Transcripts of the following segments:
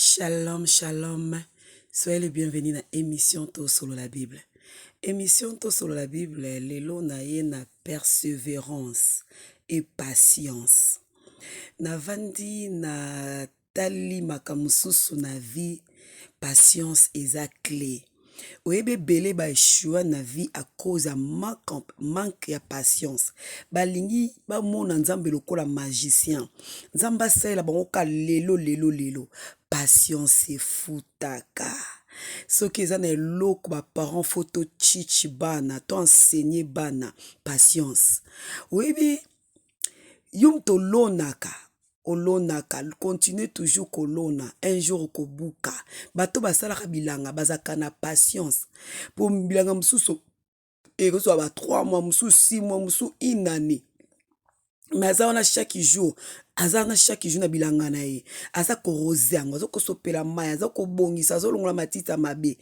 Shalom, shalom. Soyez les bienvenus dans l'émission To Solo la Bible. Émission To Solo la Bible, lelo na ye na persévérance et patience. Navandi na tali makamususu na vie, patience eza clé. Oyebe bele ba eshua na vie à cause ya manque ya patience. Balingi ba mona nzambe lokola magicien. Nzamba asalela bango ka lelo. Patience efutaka. Soki eza na eloko ba parents photo chichi bana, to enseigner bana patience. Oyebi yum to lonaka. Olonaka, continue toujours kolona, un jour kobuka. Bato basalaka bilanga, bazaka na patience. Pour bilanga mususu, egoso ba 3 mois, mususu 6 mois, mususu 1 année. Mais aza wana chaque jour na bilanga na ye. Aza ko rose yango, aza ko sopela mai, aza ko bongisa, aza longola matita mabe.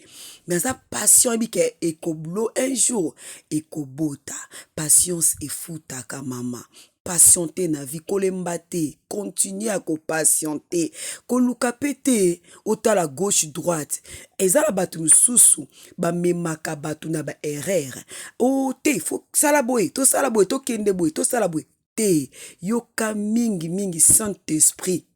Mais aza patient ebike ekoblo un jour ekobota. Patience efutaka mama. Patienter na vie, kolemba te, continuer à patienter, koluka pete, otala gauche droite. Ezala batu mususu, ba memaka batu na ba erreur. Oh te, faut salaboy, to kende boy, to salaboy. Te, yoka mingi Saint-Esprit.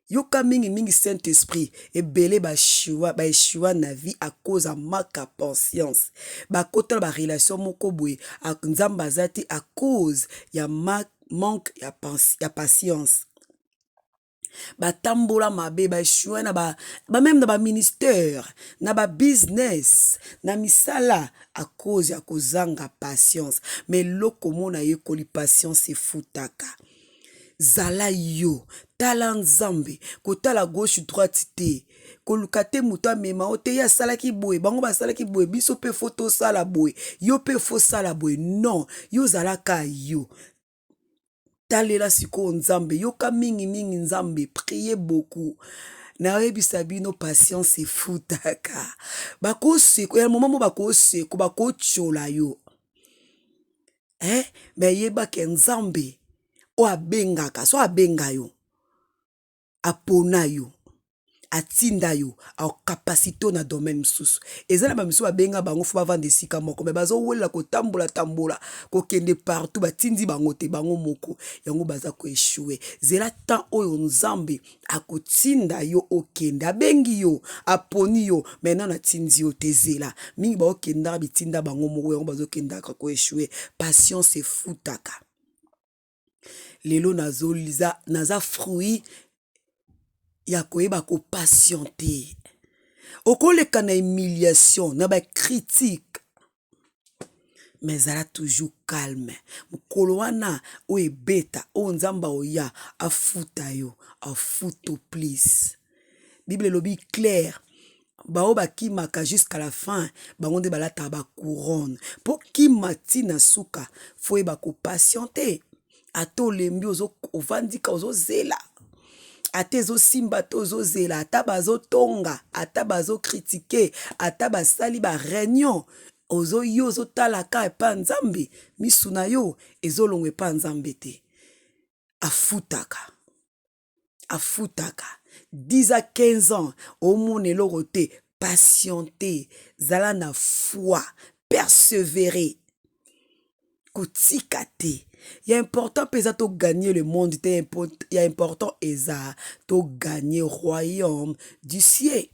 Yoka mingi Saint-Esprit. Ebele ba eshua na vie à cause de manque à patience. Ba kota ba relation moko boye nzamba zati à cause ya manque ya patience. Ba tambola mabe ba eshua na ba même na ba ministère, na ba business, na misala à cause ya kozanga patience. Mais loko mona yekoli patience efutaka. Zala yo, tala nzambe, kotala gauche droite te, koluka te muto amema ote ya salaki boye, bango ba salaki boye, biso pe photo sala boye, yo pe fo sala boye, non, yo zalaka yo. Talela siko nzambe, yoka mingi nzambe, priez beaucoup. Na webisa bino patience efutaka. Bako seko, ya moment mo bako seko, bako chola yo. Mais yeba ke nzambe, o abengaka, so abenga yo, apona yo, atinda yo, a capacité na domaine mususu. Ezala ba misu abenga bango fo bavanda esika moko, mais bazo wela ko tambola, ko kende partout, batindi bango te bango moko, yango baza ko échouer. Zela temps oyo nzambe akotinda yo okende, abengi yo, aponi yo, maintenant na tindi yo te zela. Mingi ba okenda bitinda bango moko, yango bazo kenda ko échouer. Patience efutaka. Lelo naza fruit ya koyeba ko patienter. Okoleka na humiliation, na ba critique. Mais zala toujours calme. Mukolo wana o ebeta, o nzamba oya, afuta yo, afuto please. Bible lobi clair. Bao bakimaka jusqu'à la fin, bango nde balata ba couronne. Po kimati na suka, faut eba ko patienter. Ato lembi ovandika ozo zela. Ate zo simba to zo zela. Ata bazo tonga. Ata bazo critiquer. Ata basali ba réunion. Ozo yo zo talaka epa nzambe. Misuna yo ezo longwe pa nzambe te. Afutaka. 10 à 15 ans. Omone loro te. Patienter. Zala na foi. Persévérer. Kotika te. Il est important pesa to gagner le monde, il y a important eza to gagner royaume du ciel.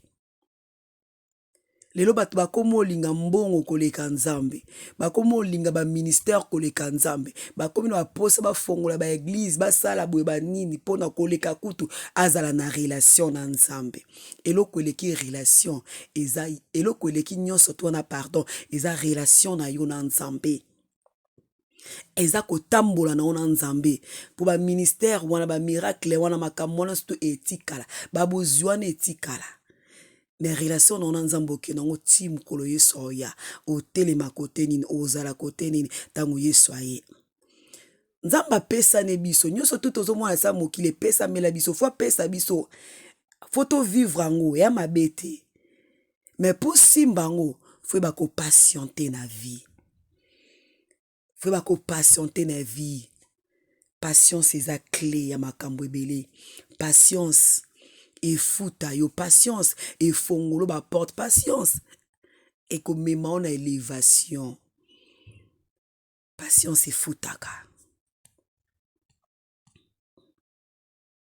Lelo bato bakomo linga mbongo koleka nzambe, bakomo linga ba ministère koleka nzambe, bakomi na baposa bafongola ba église basala boye banini pona koleka kutu azala na relation na nzambe. Eloko eleki relation eza eloko eleki nyonso to na pardon eza relation na yo na nzambe. Eza kotambola na ona nzambe po ba ministère wana ba miracle wana makambo wana sto etikala babuzi wana etikala. Mais relation na ona nzambe ke nango ti mukolo Yesu oya otelema kote nini ozala kote nini tango Yesu aye. Nzamba pesa ne biso nyonso tout ozomona sa mokile pesa mela biso fo pesa biso photo vivre ngo ya mabete. Mais pour simbango faut ba ko patienter na vie. Faut ba ko patienter na vie. Patience eza clé ya makambo ebele. Patience efuta yo patience efongolo baporte patience ekomema na élévation patience efutaka